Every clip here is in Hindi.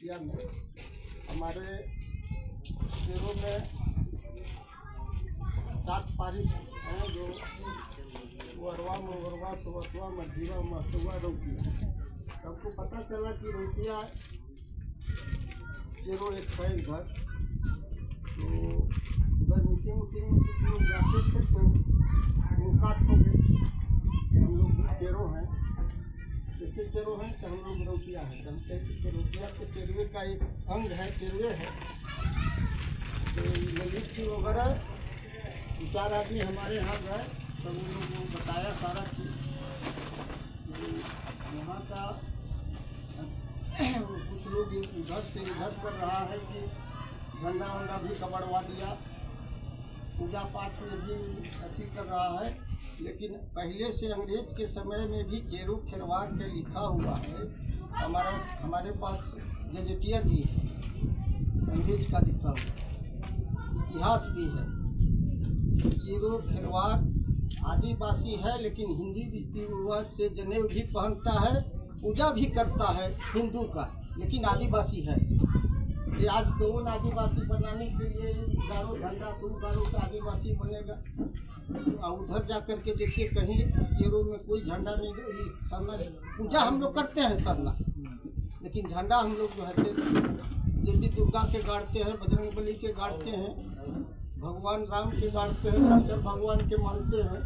रोटिया में हमारे शेरों में 7 पारिश हैं जो वरवा मोहरवा सुवतवा मझीवा महतुआ रोटिया। सबको पता चला कि रोटिया शेरों एक है घर, तो उधर मीटिंग कुछ लोग जाते थे तो मुलाकात हो गई। हम लोग भी शेरों हैं, जैसे शेरों हैं तो हम लोग रोटिया हैं। हम कहते कि रोटिया के चेरुए का एक अंग है, चेरुए है। तो ललित जी वगैरह 2-4 आदमी हमारे यहाँ गए, तब उन लोगों को बताया सारा चीज़। वहाँ का कुछ लोग इधर से इधर कर रहा है कि झंडा वंडा भी कबड़वा दिया, पूजा पाठ में भी अति कर रहा है। लेकिन पहले से अंग्रेज के समय में भी चेरू खेरवाड़ के लिखा हुआ है। हमारे पास गजेटियर भी है, अंग्रेज का लिखा हुआ इतिहास भी है। चेरू खेरवाड़ आदिवासी है, लेकिन हिंदी रीति रिवाज से जनेऊ भी पहनता है, पूजा भी करता है हिंदू का, लेकिन आदिवासी है। ये आज कौन आदिवासी बनाने के लिए गारो झंडा तुम गारो का आदिवासी बनेगा। और उधर जा कर के देखिए कहीं चेरों में कोई झंडा नहीं, सरना पूजा हम लोग करते हैं सरना, लेकिन झंडा हम लोग जो है देवी दुर्गा के गाड़ते हैं, बजरंगबली के गाड़ते हैं, भगवान राम के गाड़ते हैं, शंकर भगवान के मानते हैं।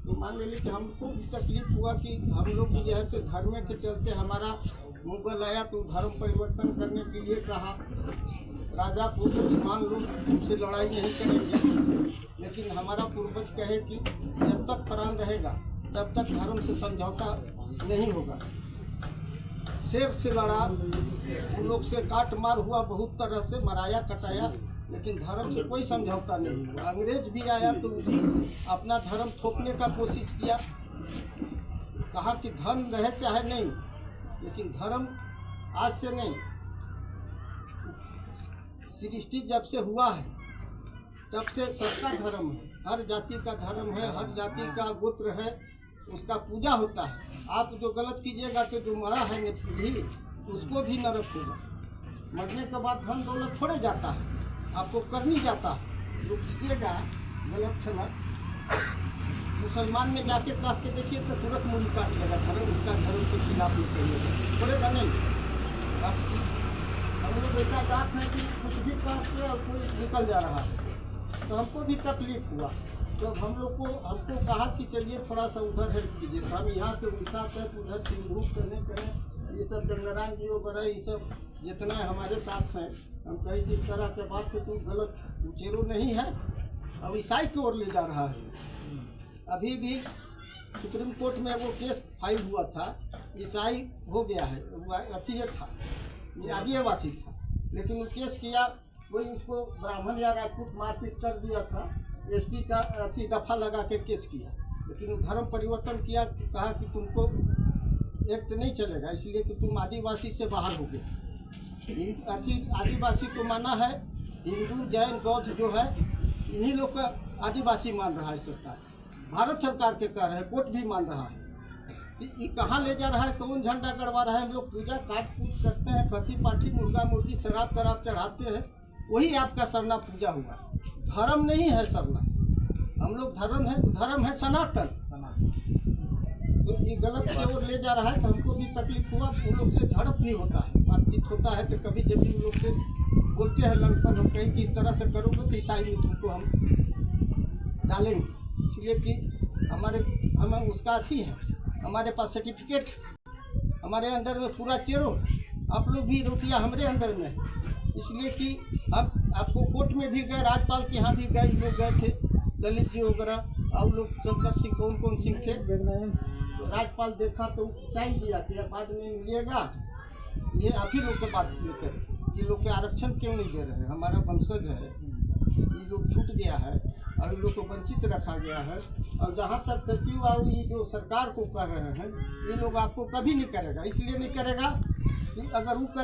तो मान लीजिए कि हमको भी तकलीफ हुआ कि हम लोग जो है तो धर्म के चलते हमारा मुगल आया तो धर्म परिवर्तन करने के लिए कहा। राजा को मान लो हमसे लड़ाई नहीं करेंगे, लेकिन हमारा पूर्वज कहे कि जब तक प्राण रहेगा तब तक धर्म से समझौता नहीं होगा। शेर से लड़ा, उन लोग से काट मार हुआ, बहुत तरह से मराया कटाया, लेकिन धर्म से कोई समझौता नहीं हुआ। अंग्रेज भी आया तो भी अपना धर्म थोपने का कोशिश किया, कहा कि धर्म रहे चाहे नहीं, लेकिन धर्म आज से नहीं, सृष्टि जब से हुआ है तब से सबका धर्म है, हर जाति का धर्म है, हर जाति का गोत्र है, उसका पूजा होता है। आप जो गलत कीजिएगा तो जो मरा है भी उसको भी नरक होगा। मरने के बाद धन दौलत थोड़े जाता है, आपको करनी जाता है। जो कीजिएगा गलत सलत, मुसलमान में जाके कह के देखिए तो तुरंत मुंह काट लेगा, धर्म उसका धर्म के खिलाफ निकलेगा, थोड़े बने। हम लोग ऐसा बात है कि कुछ भी कह के और कोई निकल जा रहा है, तो हमको भी तकलीफ हुआ। तो हमको कहा कि चलिए थोड़ा सा उधर हेल्प कीजिए। तो हम यहाँ से उल्टा तक उधर सिंधु करने करें, ये सब गंगाराम जी वगैरह ये सब जितना हमारे साथ हैं, हम कहीं जिस तरह के बात को तू गलत चेरू नहीं है, अब ईसाई की ओर ले जा रहा है। अभी भी सुप्रीम कोर्ट में वो केस फाइल हुआ था, ईसाई हो गया है, अथी था, ये आदिवासी था, लेकिन वो केस किया, कोई उसको ब्राह्मण या राजपूत मारपीट कर दिया था, एसटी का अथी दफा लगा के केस किया, लेकिन धर्म परिवर्तन किया, कहा कि तुमको एक्ट नहीं चलेगा, इसलिए कि तुम आदिवासी से बाहर हो गए। अथी आदिवासी को माना है, हिंदू जैन बौद्ध जो है इन्हीं लोग का आदिवासी मान रहा है सरकार, भारत सरकार के कह रहे हैं, कोर्ट भी मान रहा है। ये कहाँ ले जा रहा है, कौन झंडा गड़वा रहा है। हम लोग पूजा काट पूछ करते हैं, खसी पाठी मुर्गा मुर्गी शराब शराब चढ़ाते हैं, वही आपका सरना पूजा हुआ। धर्म नहीं है सरना, हम लोग धर्म है सनातन। तो ये गलत की ओर ले जा रहा है, तो हमको भी तकलीफ हुआ। उन लोग से झड़प भी होता है, बातचीत होता है, तो कभी जब भी उन लोग से बोलते हैं लड़पन, हम कहीं कि इस तरह से करोगे तो ईसाई में तुमको हम डालेंगे, इसलिए कि हम उसका अथी है, हमारे पास सर्टिफिकेट, हमारे अंडर में पूरा चेरो, आप लोग भी रोटियां हमारे अंडर में, इसलिए कि अब आपको कोर्ट में भी गए, राज्यपाल के यहाँ भी गए, लोग गए थे, ललित जी वगैरह, और लोग शंकर सिंह कौन सिंह थे, राज्यपाल देखा तो टाइम दिया कि बाद में मिलिएगा, ये आप ही लोग के बात लेकर, ये लोग के आरक्षण क्यों नहीं दे रहे हैं, हमारा वंशज है, ये लोग छूट गया है और इन लोग को वंचित रखा गया है। और जहाँ तक सचिव और ये जो सरकार को कर रहे हैं, ये लोग आपको कभी नहीं करेगा, इसलिए नहीं करेगा कि अगर वो करे